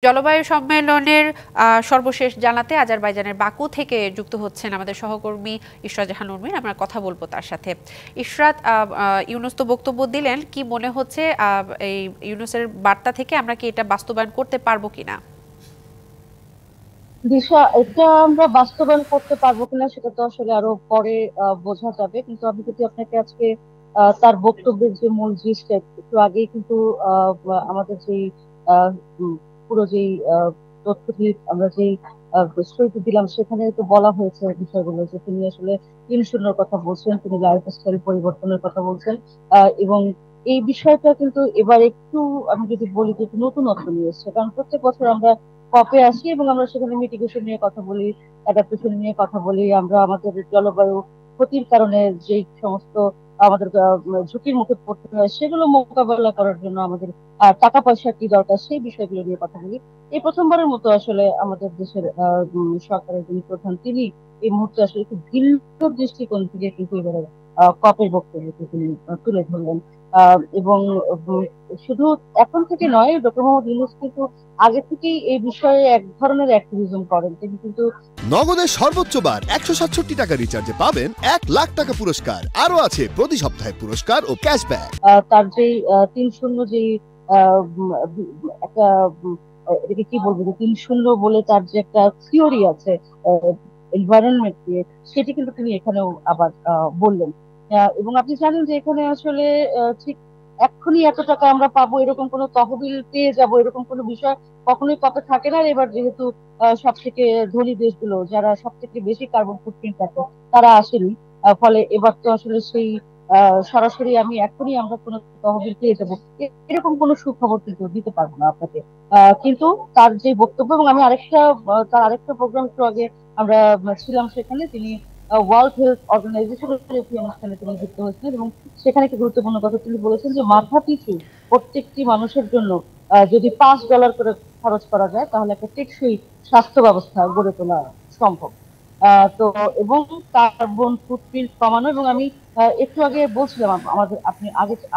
জলবায়ু সম্মেলনের সর্বশেষ জানাতে আজারবাইজানের বাকু থেকে যুক্ত হচ্ছেন আমাদের সহকর্মী ইশরাত জাহান উর্মি। আমরা কথা বলবো তার সাথে। ইশরাত, ইউনূস তো বক্তব্য দিলেন, কি মনে হচ্ছে এই ইউনূসের বার্তা থেকে আমরা কি এটা বাস্তবায়ন করতে পারবো কিনা? দিশা, এটা আমরা বাস্তবায়ন করতে পারবো কিনা সেটা তো আসলে আরো পরে বোঝা যাবে, কিন্তু আমি যদি আপনাকে আজকে তার বক্তব্যের যে মূল জিনিসটা একটু আগেই কিন্তু আমাদের যে আহ, উম, পুরো যেই তথ্যটি আমরা যেই স্টোরিটি দিলাম সেখানে তো বলা হয়েছে বিষয়গুলো, যে তিনি আসলে 3-0 কথা বলছেন, তিনি লাইফস্টাইল পরিবর্তনের কথা বলছেন। এবং এই বিষয়টা কিন্তু এবার একটু, আমি যদি বলি যে একটু নতুনত্ব নিয়ে এসেছে, কারণ প্রত্যেক বছর আমরা কপে আসি এবং আমরা সেখানে মিটিগেশন নিয়ে কথা বলি, অ্যাডাপ্টেশন নিয়ে কথা বলি, আমরা আমাদের জলবায়ু ক্ষতির কারণে যে সমস্ত আমাদের ঝুঁকির মুখে পড়তে হয় সেগুলো মোকাবেলা করার জন্য আমাদের টাকা পয়সা কি দরকার সেই বিষয়গুলো নিয়ে কথা বলি। এই প্রথমবারের মতো আসলে আমাদের দেশের সরকারের যিনি প্রধান তিনি এই মুহূর্তে আসলে একটু ভিন্ন দৃষ্টিকোণ থেকে কিন্তু এবারে কপের বক্তব্যকে তিনি তুলে ধরলেন। এবং শুধু এখন থেকে নয়, ডক্টর মোহাম্মদ ইউনূস কিন্তু আগে থেকেই এই বিষয়ে এক ধরনের অ্যাক্টিভিজম করেন তিনি কিন্তু। নগদের সর্বোচ্চ বার 167 টাকা রিচার্জে পাবেন 1 লাখ টাকা পুরস্কার। আরো আছে প্রতি সপ্তাহে পুরস্কার ও ক্যাশব্যাক। তার যে 3-0 যে একটা এটাকে কি বলবো, যে 3-0 বলে তার যে একটা থিওরি আছে এনভায়রনমেন্ট নিয়ে, সেটি কিন্তু তিনি এখানেও আবার বললেন। এবং আপনি জানেন যে এখানে আসলে ঠিক এক্ষুনি এত টাকা আমরা পাবো, এরকম কোনো তহবিল পেয়ে যাব, এরকম কোনো বিষয় কখনোই কপে থাকে না। আর এবার যেহেতু সব থেকে ধনী দেশগুলো যারা সব থেকে বেশি কার্বন ফুটপ্রিন্ট রাখে তারা আসেনি, ফলে এবার তো আসলে সেই সরাসরি আমি এখনই আমরা কোনো তহবিল পেয়ে যাবো এরকম কোনো সুখবর কিন্তু দিতে পারবো না আপনাকে। কিন্তু তার যে বক্তব্য, এবং আমি আরেকটা তার আরেকটা প্রোগ্রাম একটু আগে আমরা ছিলাম সেখানে, তিনি ওয়ার্ল্ড হেলথ অর্গানাইজেশনের একটি অনুষ্ঠানে তিনি যুক্ত হয়েছিলেন, এবং সেখানে একটি গুরুত্বপূর্ণ কথা তিনি বলেছেন যে মাথা পিছু প্রত্যেকটি মানুষের জন্য যদি $5 করে খরচ করা যায় তাহলে একটা টেকসই স্বাস্থ্য ব্যবস্থা গড়ে তোলা সম্ভব। তো এবং কার্বন ফুটপ্রিন্ট কমানো, এবং আমি একটু আগে বলছিলাম আমাদের আপনি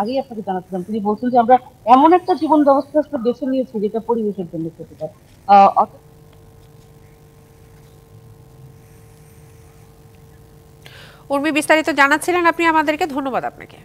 আগেই আপনাকে জানাচ্ছিলাম, তিনি বলছেন যে আমরা এমন একটা জীবন ব্যবস্থা আসলে বেছে নিয়েছি যেটা পরিবেশের জন্য ক্ষতিকর। উর্মি, বিস্তারিত জানাচ্ছিলেন আপনি আমাদেরকে, ধন্যবাদ আপনাকে।